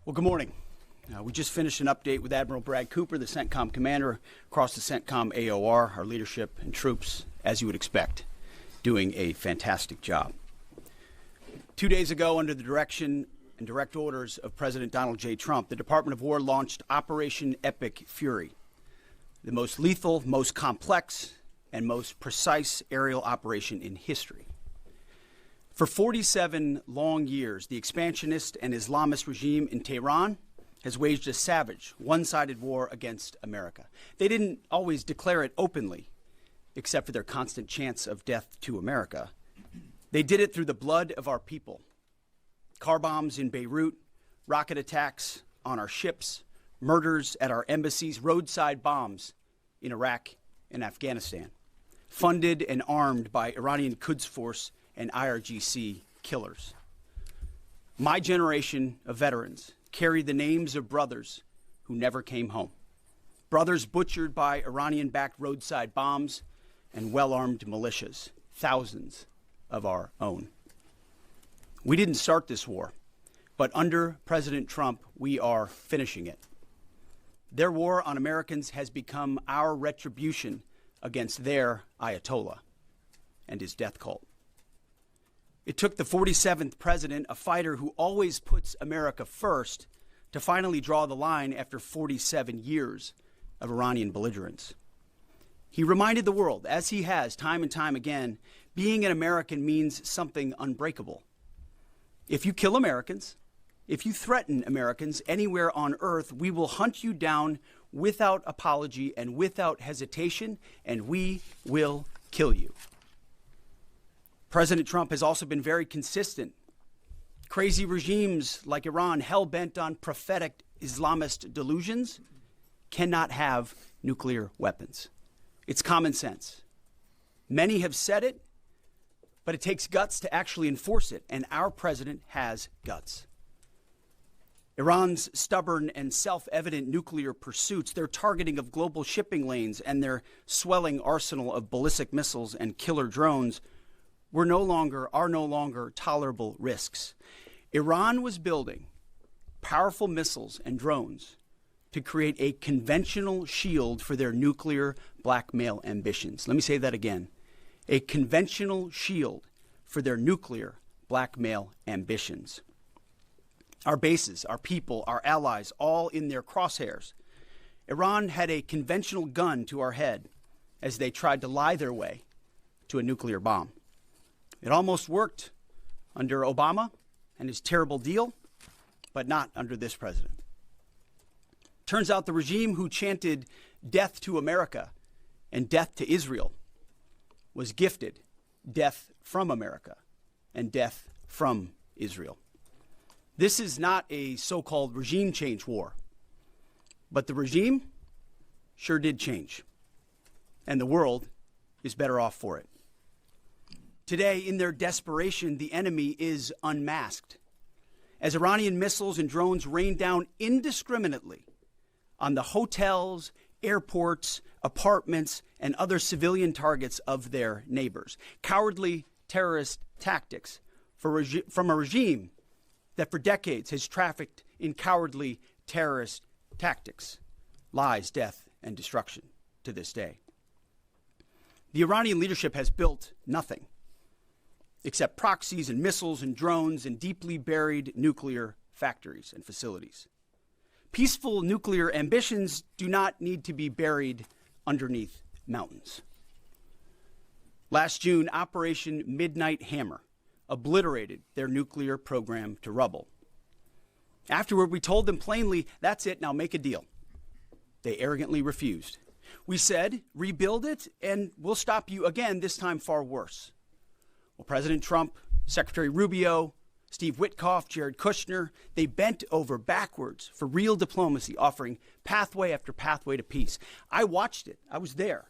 Well, good morning. We just finished an update with Admiral Brad Cooper, the CENTCOM commander, across the CENTCOM AOR, our leadership and troops, as you would expect, doing a fantastic job. 2 days ago, under the direction and direct orders of President Donald J. Trump, the Department of War launched Operation Epic Fury, the most lethal, most complex, and most precise aerial operation in history. For 47 long years, the expansionist and Islamist regime in Tehran has waged a savage, one-sided war against America. They didn't always declare it openly, except for their constant chants of death to America. They did it through the blood of our people. Car bombs in Beirut, rocket attacks on our ships, murders at our embassies, roadside bombs in Iraq and Afghanistan, funded and armed by Iranian Quds Force and IRGC killers. My generation of veterans carry the names of brothers who never came home. Brothers butchered by Iranian-backed roadside bombs and well-armed militias, thousands of our own. We didn't start this war, but under President Trump, we are finishing it. Their war on Americans has become our retribution against their Ayatollah and his death cult. It took the 47th president, a fighter who always puts America first, to finally draw the line after 47 years of Iranian belligerence. He reminded the world, as he has time and time again, being an American means something unbreakable. If you kill Americans, if you threaten Americans anywhere on earth, we will hunt you down without apology and without hesitation, and we will kill you. President Trump has also been very consistent. Crazy regimes like Iran, hell-bent on prophetic Islamist delusions, cannot have nuclear weapons. It's common sense. Many have said it, but it takes guts to actually enforce it, and our president has guts. Iran's stubborn and self-evident nuclear pursuits, their targeting of global shipping lanes, and their swelling arsenal of ballistic missiles and killer drones are no longer tolerable risks. Iran was building powerful missiles and drones to create a conventional shield for their nuclear blackmail ambitions. Let me say that again. A conventional shield for their nuclear blackmail ambitions. Our bases, our people, our allies, all in their crosshairs. Iran had a conventional gun to our head as they tried to lie their way to a nuclear bomb. It almost worked under Obama and his terrible deal, but not under this president. Turns out the regime who chanted death to America and death to Israel was gifted death from America and death from Israel. This is not a so-called regime change war, but the regime sure did change, and the world is better off for it. Today, in their desperation, the enemy is unmasked as Iranian missiles and drones rain down indiscriminately on the hotels, airports, apartments, and other civilian targets of their neighbors. Cowardly terrorist tactics from a regime that for decades has trafficked in cowardly terrorist tactics, lies, death, and destruction to this day. The Iranian leadership has built nothing except proxies and missiles and drones and deeply buried nuclear factories and facilities. Peaceful nuclear ambitions do not need to be buried underneath mountains. Last June, Operation Midnight Hammer obliterated their nuclear program to rubble. Afterward, we told them plainly, that's it, now make a deal. They arrogantly refused. We said, rebuild it, and we'll stop you again, this time far worse. Well, President Trump, Secretary Rubio, Steve Witkoff, Jared Kushner, they bent over backwards for real diplomacy, offering pathway after pathway to peace. I watched it. I was there.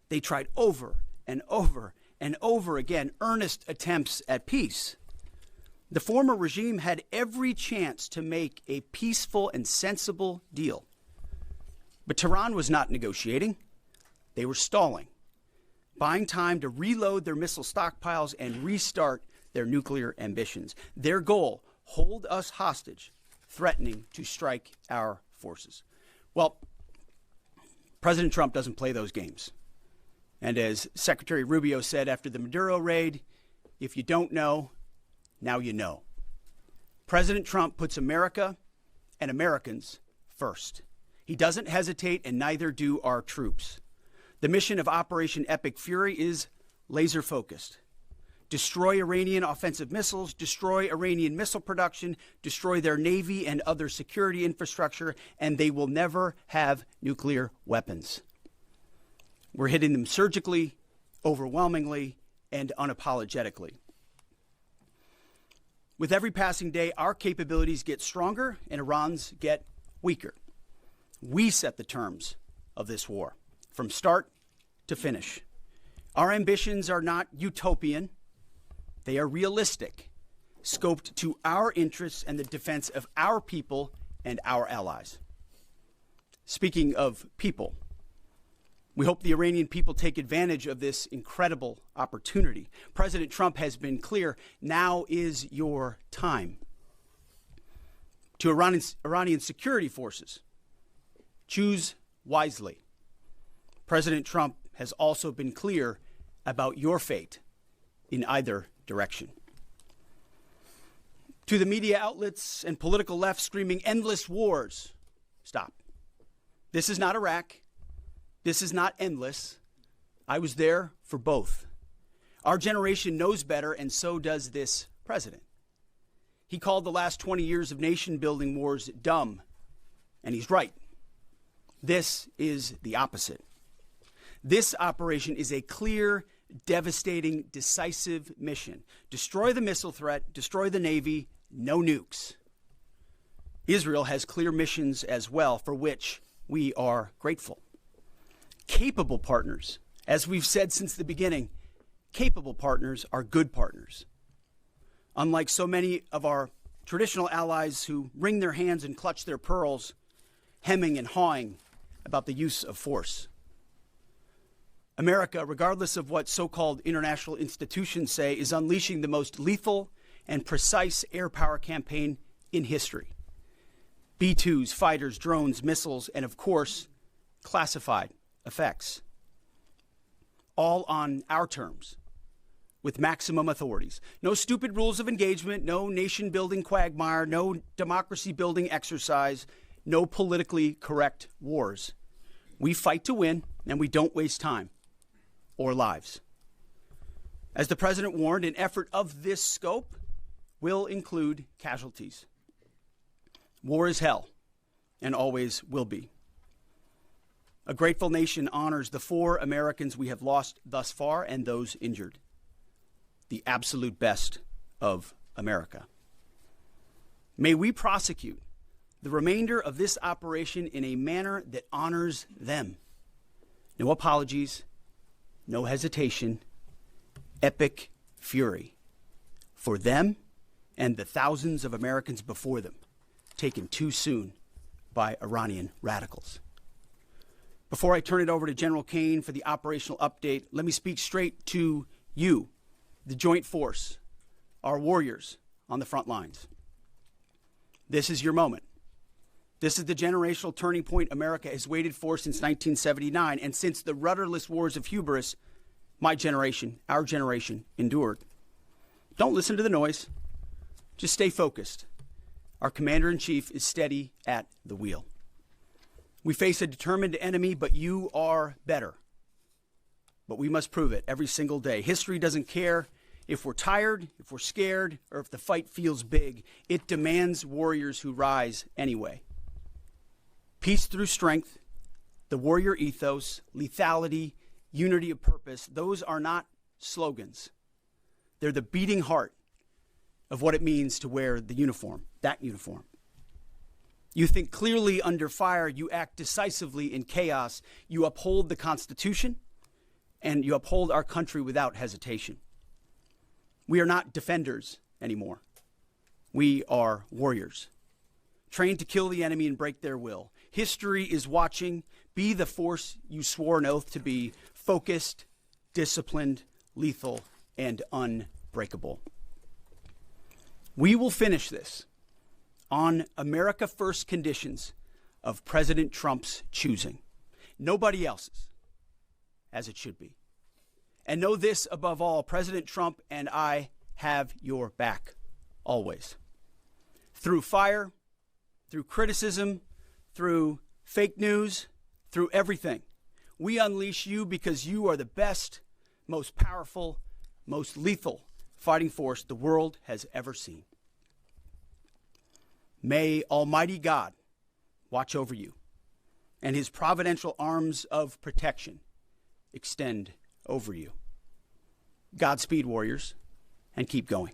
They tried over and over and over again earnest attempts at peace. The former regime had every chance to make a peaceful and sensible deal. But Tehran was not negotiating. They were stalling, buying time to reload their missile stockpiles and restart their nuclear ambitions. Their goal, hold us hostage threatening to strike our forces. Well, President Trump doesn't play those games. And as Secretary Rubio said after the Maduro raid, if you don't know, now you know. President Trump puts America and Americans first. He doesn't hesitate, and neither do our troops. The mission of Operation Epic Fury is laser-focused. Destroy Iranian offensive missiles, destroy Iranian missile production, destroy their navy and other security infrastructure, and they will never have nuclear weapons. We're hitting them surgically, overwhelmingly, and unapologetically. With every passing day, our capabilities get stronger and Iran's get weaker. We set the terms of this war, from start to finish. Our ambitions are not utopian. They are realistic, scoped to our interests and the defense of our people and our allies. Speaking of people, we hope the Iranian people take advantage of this incredible opportunity. President Trump has been clear, now is your time. To Iranian security forces, choose wisely. President Trump has also been clear about your fate in either direction. To the media outlets and political left screaming endless wars, stop. This is not Iraq. This is not endless. I was there for both. Our generation knows better, and so does this president. He called the last 20 years of nation-building wars dumb, and he's right. This is the opposite. This operation is a clear, devastating, decisive mission. Destroy the missile threat, destroy the Navy, no nukes. Israel has clear missions as well, for which we are grateful. Capable partners, as we've said since the beginning, capable partners are good partners. Unlike so many of our traditional allies who wring their hands and clutch their pearls, hemming and hawing about the use of force. America, regardless of what so-called international institutions say, is unleashing the most lethal and precise air power campaign in history. B-2s, fighters, drones, missiles, and of course, classified effects. All on our terms, with maximum authorities. No stupid rules of engagement, no nation-building quagmire, no democracy-building exercise, no politically correct wars. We fight to win, and we don't waste time or lives. As the president warned, an effort of this scope will include casualties. War is hell, and always will be. A grateful nation honors the 4 Americans we have lost thus far and those injured. The absolute best of America. May we prosecute the remainder of this operation in a manner that honors them. No apologies, no hesitation, epic fury for them and the thousands of Americans before them, taken too soon by Iranian radicals. Before I turn it over to General Caine for the operational update, let me speak straight to you, the Joint Force, our warriors on the front lines. This is your moment. This is the generational turning point America has waited for since 1979, and since the rudderless wars of hubris, my generation, our generation, endured. Don't listen to the noise. Just stay focused. Our commander-in-chief is steady at the wheel. We face a determined enemy, but you are better. But we must prove it every single day. History doesn't care if we're tired, if we're scared, or if the fight feels big. It demands warriors who rise anyway. Peace through strength, the warrior ethos, lethality, unity of purpose, those are not slogans. They're the beating heart of what it means to wear the uniform, that uniform. You think clearly under fire, you act decisively in chaos, you uphold the Constitution, and you uphold our country without hesitation. We are not defenders anymore. We are warriors, trained to kill the enemy and break their will. History is watching. Be the force you swore an oath to be, focused, disciplined, lethal, and unbreakable. We will finish this on America First conditions of President Trump's choosing. Nobody else's, as it should be. And know this above all, President Trump and I have your back, always. Through fire, through criticism, through fake news, through everything. We unleash you because you are the best, most powerful, most lethal fighting force the world has ever seen. May Almighty God watch over you, and his providential arms of protection extend over you. Godspeed, warriors, and keep going.